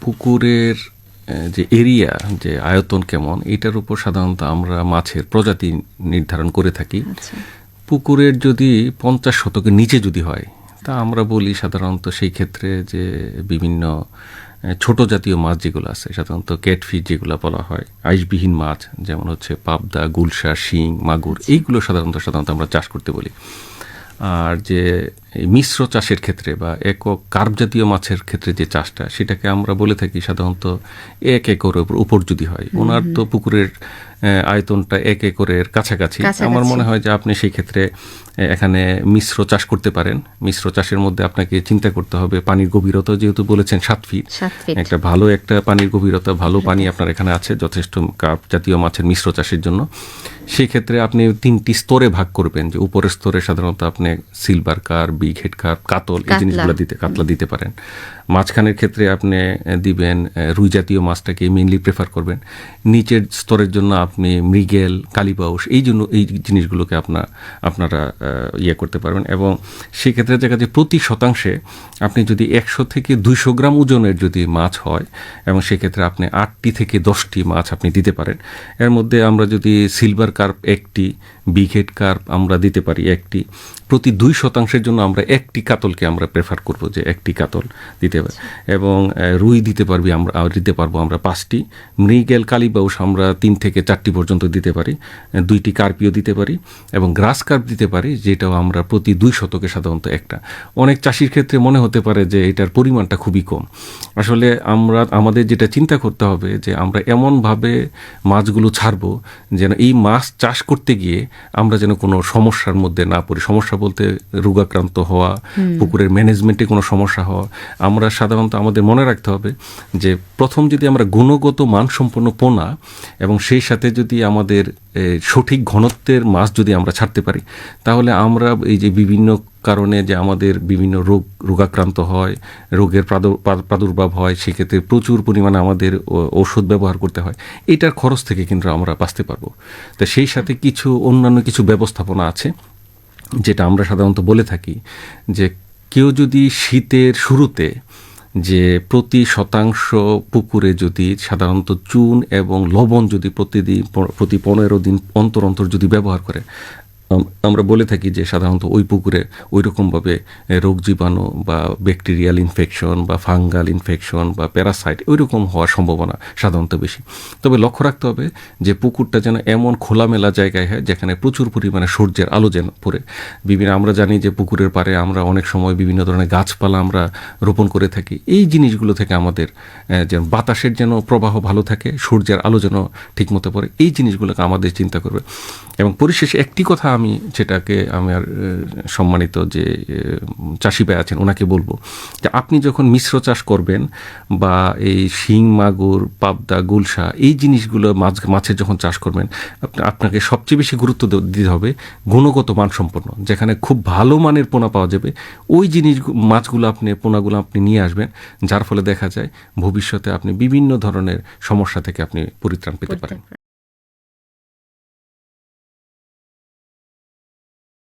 পুকুরের যে এরিয়া, যে আয়তন কেমন, এটার উপর সাধারণত আমরা মাছের প্রজাতি নির্ধারণ করে থাকি। পুকুরের যদি 50 শতকের নিচে যদি হয়, তা আমরা বলি সাধারণত সেই ক্ষেত্রে যে বিভিন্ন ছোট জাতীয় মাছ যেগুলো আছে, সাধারণত ক্যাটফিশ যেগুলো বলা হয়, আইসবিহীন মাছ, যেমন হচ্ছে পাবদা, গুলশা, শিং, মাগুর, এইগুলো সাধারণত আমরা চাষ করতে বলি। আর যে মিশ্র চাষের ক্ষেত্রে বা একক কার্প জাতীয় মাছের ক্ষেত্রে যে চাষটা, সেটাকে আমরা বলে থাকি সাধারণত 1 একরের উপর যদি হয়। ওনার তো পুকুরের আয়তনটা 1 একরের কাছাকাছি। আমার মনে হয় যে আপনি সেই ক্ষেত্রে এখানে মিশ্র চাষ করতে পারেন। মিশ্র চাষের মধ্যে আপনাকে চিন্তা করতে হবে পানির গভীরতা, যেহেতু বলেছেন 7 ফিট, একটা ভালো একটা পানির গভীরতা, ভালো পানি আপনার এখানে আছে যথেষ্ট কার্প জাতীয় মাছের মিশ্র চাষের জন্য। সেই ক্ষেত্রে আপনি 3টি স্তরে ভাগ করবেন, যে উপরের স্তরে সাধারণত আপনি silver carp, big head carp, কাতল, এই জিনিসগুলো কাতলা দিতে পারেন। মাঝখানের ক্ষেত্রে আপনি দিবেন রুই জাতীয় মাছটাকে মেইনলি প্রেফার করবেন। নিচের স্তরের জন্য আপনি মৃগেল, কালীবাউস, এই জিনিসগুলোকে আপনারা করতে পারবেন। এবং সেক্ষেত্রে দেখা যায় প্রতি শতাংশে আপনি যদি 100 থেকে 200 গ্রাম ওজনের যদি মাছ হয়, এবং সেক্ষেত্রে আপনি 8টি থেকে 10টি মাছ আপনি দিতে পারেন। এর মধ্যে আমরা যদি সিলভার কার্প 1টি, বিগ হেড কার্প আমরা দিতে পারি 1টি, প্রতি 2% জন্য আমরা 1টি কাতলকে আমরা প্রেফার করব, যে 1টি কাতল দিতে হবে। এবং রুই দিতে পারবো আমরা 5টি, মৃগেল, কালীবাউস আমরা 3 থেকে 4টি পর্যন্ত দিতে পারি, 2টি কার্পিও দিতে পারি, এবং গ্রাস কার্প দিতে পারি, যেটাও আমরা প্রতি 2 শতকে সাধারণত একটা। অনেক চাষির ক্ষেত্রে মনে হতে পারে যে এটার পরিমাণটা খুবই কম। আসলে আমাদের যেটা চিন্তা করতে হবে, যে আমরা এমনভাবে মাছগুলো ছাড়বো যেন এই মাছ চাষ করতে গিয়ে আমরা যেন কোনো সমস্যার মধ্যে না পড়ি। সমস্যা বলতে রোগাক্রান্ত হওয়া, পুকুরের ম্যানেজমেন্টে কোনো সমস্যা হওয়া। আমরা সাধারণত আমাদের মনে রাখতে হবে যে প্রথম যদি আমরা গুণগত মানসম্পন্ন পোনা এবং সেই সাথে যদি আমাদের সঠিক ঘনত্বের মাছ যদি আমরা ছাড়তে পারি, তাহলে আমরা এই যে বিভিন্ন কারণে যে আমাদের বিভিন্ন রোগাক্রান্ত হয়, রোগের প্রাদুর্ভাব হয়, সেক্ষেত্রে প্রচুর পরিমাণে আমাদের ঔষধ ব্যবহার করতে হয়, এটার খরচ থেকে কিন্তু আমরা বাঁচতে পারবো। তো সেই সাথে অন্যান্য কিছু ব্যবস্থাপনা আছে, যেটা আমরা সাধারণত বলে থাকি যে কেউ যদি শীতের শুরুতে যে প্রতি শতাংশ পুকুরে যদি সাধারণত চুন এবং লবণ যদি প্রতি 15 দিন অন্তর যদি ব্যবহার করে, আমরা বলে থাকি যে সাধারণত ওই পুকুরে ওই রকমভাবে রোগ জীবাণু বা ব্যাকটেরিয়াল ইনফেকশন বা ফাঙ্গাল ইনফেকশন বা প্যারাসাইট ওই রকম হওয়ার সম্ভাবনা সাধারণত বেশি। তবে লক্ষ্য রাখতে হবে যে পুকুরটা যেন এমন খোলামেলা জায়গায় হয় যেখানে প্রচুর পরিমাণে সূর্যের আলো যেন পড়ে। আমরা জানি যে পুকুরের পাড়ে আমরা অনেক সময় বিভিন্ন ধরনের গাছপালা আমরা রোপণ করে থাকি। এই জিনিসগুলো থেকে আমাদের যেন বাতাসের যেন প্রবাহ ভালো থাকে, সূর্যের আলো যেন ঠিকমতো পড়ে, এই জিনিসগুলোকে আমাদের চিন্তা করবে। এবং পরিশেষে একটি কথা যেটাকে আমার সম্মানিত যে চাষি ভাই আছেন ওনাকে বলবো, যে আপনি যখন মিশ্র চাষ করবেন বা এই শিং, মাগুর, পাবদা, গুলশা, এই জিনিসগুলো মাছের যখন চাষ করবেন, আপনাকে সবচেয়ে বেশি গুরুত্ব দিতে হবে গুণগত মানসম্পন্ন, যেখানে খুব ভালো মানের পোনা পাওয়া যাবে, ওই পোনাগুলো আপনি নিয়ে আসবেন, যার ফলে দেখা যায় ভবিষ্যতে আপনি বিভিন্ন ধরনের সমস্যা থেকে আপনি পরিত্রাণ পেতে পারেন।